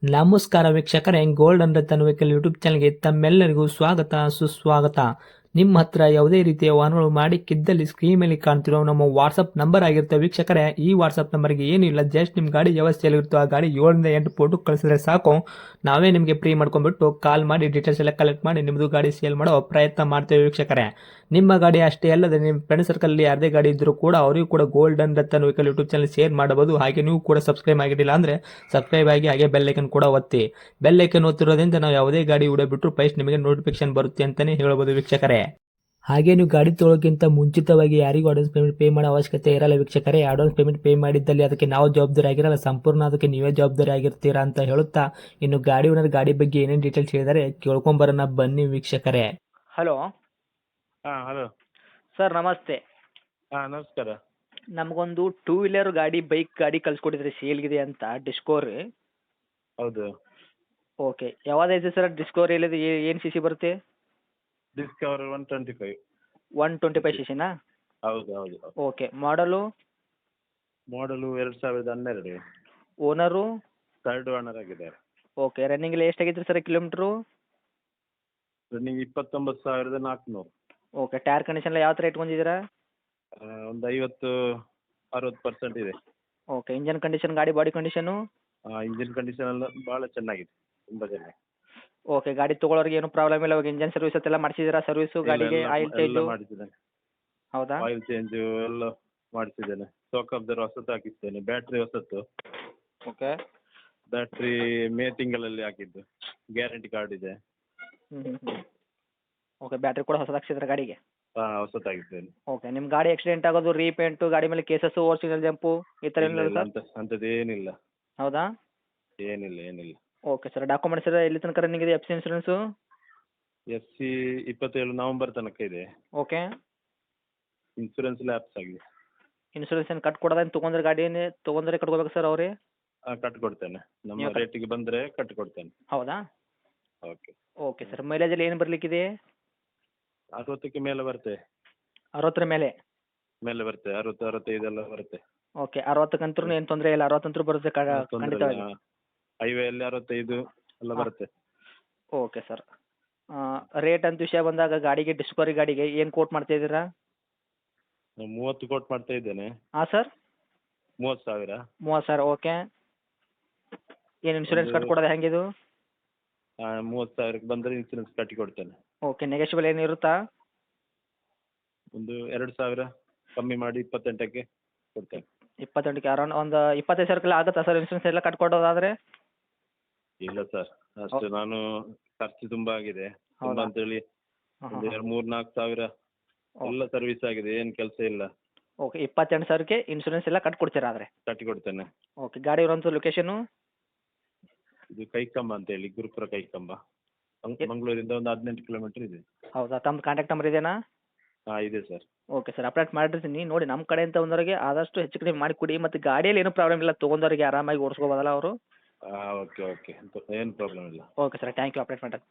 ನಮಸ್ಕಾರ ವೀಕ್ಷಕರೇ, golden Ratan vehicle YouTube ಚಾನಲ್ಗೆ ತಮ್ಮೆಲ್ಲರಿಗೂ ಸ್ವಾಗತ ಸುಸ್ವಾಗತ. ನಿಮ್ಮ ಹತ್ರ ಯಾವುದೇ ರೀತಿಯ ವಾಹನಗಳು ಮಾಡಿಕ್ಕಿದ್ದಲ್ಲಿ ಸ್ಕ್ರೀನ್ ಮೇಲೆ ಕಾಣ್ತಿರೋ ನಮ್ಮ ವಾಟ್ಸಪ್ ನಂಬರ್ ಆಗಿರುತ್ತೆ ವೀಕ್ಷಕರೇ. ಈ ವಾಟ್ಸಪ್ ನಂಬರ್ಗೆ ಏನಿಲ್ಲ, ಜಸ್ಟ್ ನಿಮ್ಮ ಗಾಡಿ ವ್ಯವಸ್ಥೆಯಲ್ಲಿರುತ್ತೋ ಆ ಗಾಡಿ 7 ರಿಂದ 8 ಫೋಟೋ ಕಳಿಸಿದ್ರೆ ಸಾಕು, ನಾವೇ ನಿಮಗೆ ಫ್ರೀ ಮಾಡ್ಕೊಂಡ್ಬಿಟ್ಟು ಕಾಲ್ ಮಾಡಿ ಡೀಟೇಲ್ಸ್ ಎಲ್ಲ ಕಲೆಕ್ಟ್ ಮಾಡಿ ನಿಮ್ಮದು ಗಾಡಿ ಸೇಲ್ ಮಾಡೋ ಪ್ರಯತ್ನ ಮಾಡ್ತೇವೆ ವೀಕ್ಷಕರೇ. ನಿಮ್ಮ ಗಾಡಿ ಅಷ್ಟೇ ಅಲ್ಲದೆ ನಿಮ್ಮ ಫ್ರೆಂಡ್ ಸರ್ಕಲ್ ಯಾರದೇ ಗಾಡಿ ಇದ್ದರೂ ಕೂಡ ಅವರಿಗೂ ಕೂಡ golden Ratan vehicle YouTube channel share ಮಾಡಬಹುದು. ಹಾಗೆ ನೀವು ಕೂಡ ಸಬ್ಸ್ಕ್ರೈಬ್ ಆಗಿರಲಿಲ್ಲ ಅಂದರೆ ಸಬ್ಸ್ಕ್ರೈಬ್ ಆಗಿ ಹಾಗೆ ಬೆಲ್ ಐಕನ್ ಕೂಡ ಒತ್ತಿ. ಬೆಲ್ ಐಕನ್ ಒತ್ತಿರೋದ್ರಿಂದ ನಾವು ಯಾವುದೇ ಗಾಡಿ ವಿಡಿಯೋ ಬಿಟ್ಟರು ಫಸ್ಟ್ ನಿಮಗೆ ನೋಟಿಫಿಕೇಶನ್ ಬರುತ್ತೆ ಅಂತಲೇ ಹೇಳ್ಬೋದು ವೀಕ್ಷಕರೇ. ಹಾಗೆ ನೀವು ಗಾಡಿ ತೊಳೋಕ್ಕಿಂತ ಮುಂಚಿತವಾಗಿ ಯಾರಿಗೂ ಅಡ್ವಾನ್ಸ್ ಪೇಮೆಂಟ್ ಪೇ ಮಾಡೋ ಅವಶ್ಯಕತೆ ಇರಲ್ಲ ವೀಕ್ಷಕರೇ. ಅಡ್ವಾನ್ಸ್ ಪೇಮೆಂಟ್ ಪೇ ಮಾಡಿದ್ದಲ್ಲಿ ಅದಕ್ಕೆ ನಾವು ಜವಾಬ್ದಾರಿ ಆಗಿರಲ್ಲ, ಸಂಪೂರ್ಣ ಅದಕ್ಕೆ ನೀವೇ ಜವಾಬ್ದಾರಿ ಆಗಿರ್ತೀರಾ ಅಂತ ಹೇಳುತ್ತಾ, ಇನ್ನು ಗಾಡಿ ಓನರ್ ಗಾಡಿ ಬಗ್ಗೆ ಏನೇನು ಡೀಟೇಲ್ಸ್ ಹೇಳಿದರೆ ಕೇಳ್ಕೊಂಬರೋಣ ಬನ್ನಿ ವೀಕ್ಷಕರೇ. ಹಲೋ ಹಲೋ ಸರ್, ನಮಸ್ತೆ. ನಮಸ್ಕಾರ. ನಮಗೊಂದು ಟೂ ವೀಲರ್ ಬೈಕ್ ಗಾಡಿ ಕಳ್ಸಿಕೊಟ್ಟಿದ್ರಿ ಸೇಲ್ಗಿದೆ ಅಂತ, ಡಿಸ್ಕವರಿ. ಹೌದು, ಓಕೆ, ಯಾವ್ದೈತೆ ಸರ್ ಡಿಸ್ಕವರಿ? ಇಲ್ಲದೆ ಏನು ಸಿ ಸಿ ಬರುತ್ತೆ? ಡಿಸ್ಕವರ್ 125. 125 ಸಿ ಸಿನಾ? ಹೌದು ಹೌದು. ಓಕೆ, ಮಾಡಲು? ಮಾಡಲು 2012. ಓನರು? ಥರ್ಡ್ ಓನರ್ ಆಗಿದ್ದಾರೆ. ಓಕೆ, ರನ್ನಿಂಗ್ ಎಷ್ಟಾಗೈತ್ರಿ sir kilometre? Running 29,400. Okay, tyre condition ಎಲ್ಲ ಯಾವ ಥರ ಇಟ್ಕೊಂಡಿದ್ದೀರಾ? ಒಂದು 50-60% ಇದೆ. ಓಕೆ, ಇಂಜನ್ ಕಂಡೀಷನ್, ಗಾಡಿ ಬಾಡಿ ಕಂಡೀಷನು? ಇಂಜಿನ್ ಕಂಡೀಷನ್ ಎಲ್ಲ ಭಾಳ ಚೆನ್ನಾಗಿದೆ, ತುಂಬ ಚೆನ್ನಾಗಿ. ಓಕೆ, ಗಾಡಿ ತೊಗೊಳೋರಿಗೆ ಏನು ಪ್ರಾಬ್ಲಮ್ ಇಲ್ಲ? ಇವಾಗ ಇಂಜನ್ ಸರ್ವಿಸ್ ಎಲ್ಲ ಮಾಡಿಸಿದ್ದೀರಾ? ಸರ್ವಿಸು ಗಾಡಿಗೆ ಆಯಿಲ್ ಚೇಂಜು? ಮಾಡಿಸಿದ್ದೇನೆ. ಹೌದಾ? ಆಯಿಲ್ ಚೇಂಜು ಎಲ್ಲ ಮಾಡಿಸಿದ್ದೇನೆ. ಸ್ಟಾಕ್ ಅಬ್ಸರ್ವ್ ಹೊಸತು ಹಾಕಿಸ್ತೇನೆ. ಬ್ಯಾಟ್ರಿ ಹೊಸತು. ಓಕೆ. ಬ್ಯಾಟ್ರಿ ಮೇ ತಿಂಗಳಲ್ಲಿ ಹಾಕಿದ್ದು, ಗ್ಯಾರಂಟಿ ಕಾರ್ಡ್ ಇದೆ. ಓಕೆ, ಬ್ಯಾಟ್ರಿ ಕೂಡ ಹೊಸದು ಹಾಕ್ಸಿದ್ರೆ ಗಾಡಿಗೆ? ಹೊಸತಾಗಿದ್ದೇನೆ. ಓಕೆ, ನಿಮ್ಮ ಗಾಡಿ ಆಕ್ಸಿಡೆಂಟ್ ಆಗೋದು, ರೀಪೇಂಟು, ಗಾಡಿ ಮೇಲೆ ಕೇಸಸ್ಸು, ಓವರ್ಸಿನಲ್ ಜಂಪು ಈ ಥರ ಏನಿಲ್ಲ ಸರ್? ಅಂಥದ್ದು ಏನಿಲ್ಲ. ಹೌದಾ? ಏನಿಲ್ಲ. ಓಕೆ ಸರ್, ಡಾಕ್ಯುಮೆಂಟ್ಸ್ ಎಲ್ಲ ಎಲ್ಲಿ ತನಕ ರನ್ನಿಂಗ್ ಇದೆ? F C insurance? FC 27 November ತನಕ ಇದೆ. ಓಕೆ. ಇನ್ಸೂರೆನ್ಸ್ ಲ್ಯಾಪ್ಸ್ ಆಗಿದೆ. ಇನ್ಸೂರೆನ್ಸ್ ಏನು ಕಟ್ ಕೊಡೋದೇನು? ತೊಗೊಂಡ್ರೆ ಗಾಡಿನೇ ತೊಗೊಂಡ್ರೆ ಕಟ್ಕೋಬೇಕು ಸರ್ ಅವರೇ? ಕಟ್ಕೊಡ್ತೇನೆ. ನಮ್ಮ ನೀವು ರೇಟಿಗೆ ಬಂದರೆ ಕಟ್ಕೊಡ್ತೇನೆ. ಹೌದಾ? ಓಕೆ. ಓಕೆ ಸರ್, ಮೈಲೇಜಲ್ಲಿ ಏನು ಬರಲಿಕ್ಕಿದೆ? 60ಕ್ಕೆ ಮೇಲೆ ಬರುತ್ತೆ. 60 ಮೇಲೆ? ಮೇಲೆ ಬರುತ್ತೆ, 60, 65 ಎಲ್ಲ ಬರುತ್ತೆ. ಓಕೆ, 60ಕ್ಕಂತೂ ಏನು ತೊಂದರೆ ಇಲ್ಲ, 60 ಬರುತ್ತೆ ಖಂಡಿತವಾಗಿ. ಹೈವೇಯಲ್ಲಿ 65 ಎಲ್ಲ ಬರುತ್ತೆ. ಓಕೆ ಸರ್, ರೇಟ್ ಅಂತ ವಿಷಯ ಬಂದಾಗ ಗಾಡಿಗೆ, ಡಿಸ್ಕವರಿ ಗಾಡಿಗೆ ಏನು ಕೋಟ್ ಮಾಡ್ತಾ ಇದ್ದೀರಾ? 30 ಕೋಟ್ ಮಾಡ್ತಾ ಇದ್ದೇನೆ. ಹಾಂ ಸರ್? 30,000. 30,000. ಓಕೆ, ಏನು ಇನ್ಶೂರೆನ್ಸ್ ಕಟ್ ಕೊಡೋದು ಹೆಂಗಿದು? 30,000ಕ್ಕೆ ಬಂದರೆ ಇನ್ಸೂರೆನ್ಸ್ ಕಟ್ಟಿ ಕೊಡ್ತೇನೆ. ಓಕೆ, ನೆಗೆಷಿಬಲ್ ಏನು ಇರುತ್ತಾ? ಒಂದು 2,000 ಕಮ್ಮಿ ಮಾಡಿ 28ಕ್ಕೆ ಕೊಡ್ತೇನೆ. 28ಕ್ಕೆ ಅರೌಂಡ್ ಒಂದು 25,000 ಆಗುತ್ತಾ ಸರ್ ಇನ್ಶೂರೆನ್ಸ್ ಎಲ್ಲ ಕಟ್ಕೊಡೋದಾದರೆ? ಇಲ್ಲ ಸರ್, ಅಷ್ಟು ನಾನು ಖರ್ಚು ತುಂಬಾ ಆಗಿದೆ. ತುಂಬಾ ಹೌದಾ? ಅಂತೇಳಿ ಒಂದು 3-4 ಸಾವಿರ ಎಲ್ಲ ಸರ್ವಿಸ್ ಆಗಿದೆ, ಏನು ಕೆಲಸ ಇಲ್ಲ. ಓಕೆ, 28,000ಕ್ಕೆ ಇನ್ಶೂರೆನ್ಸ್ ಎಲ್ಲ ಕಟ್ಕೊಡ್ತೀರಾ ಆದರೆ? ಕಟ್ಟಿ ಕೊಡ್ತೇನೆ. ಓಕೆ, ಗಾಡಿ ಇರುವಂಥ ಲೊಕೇಶನು? ಇದು ಕೈಕಂಬ ಅಂತೇಳಿ, ಗುರುಪುರ ಕೈಕಂಬ, ಮಂಗಳೂರಿಂದ ಒಂದು 18 ಕಿಲೋಮೀಟರ್ ಇದೆ. ಹೌದಾ? ತಮ್ಮ ಕಾಂಟ್ಯಾಕ್ಟ್ ನಂಬರ್ ಇದೆಯಾ? ಇದೆ ಸರ್. ಓಕೆ ಸರ್, ಅಪ್ಡೇಟ್ ಮಾಡಿರ್ತೀನಿ ನೋಡಿ. ನಮ್ಮ ಕಡೆಯಿಂದ ಬಂದವರಿಗೆ ಆದಷ್ಟು ಹೆಚ್ಚು ಕಡಿಮೆ ಮಾಡಿ ಕೊಡಿ, ಮತ್ತು ಗಾಡಿಯಲ್ಲಿ ಏನೂ ಪ್ರಾಬ್ಲಮ್ ಇಲ್ಲ, ತೊಗೊಂಡವರಿಗೆ ಆರಾಮಾಗಿ ಓಡಿಸ್ಕೋಬೋದಲ್ಲ ಅವರು? ಓಕೆ ಏನು ಪ್ರಾಬ್ಲಮ್ ಇಲ್ಲ. Okay sir, thank you update ಮಾಡೋದು.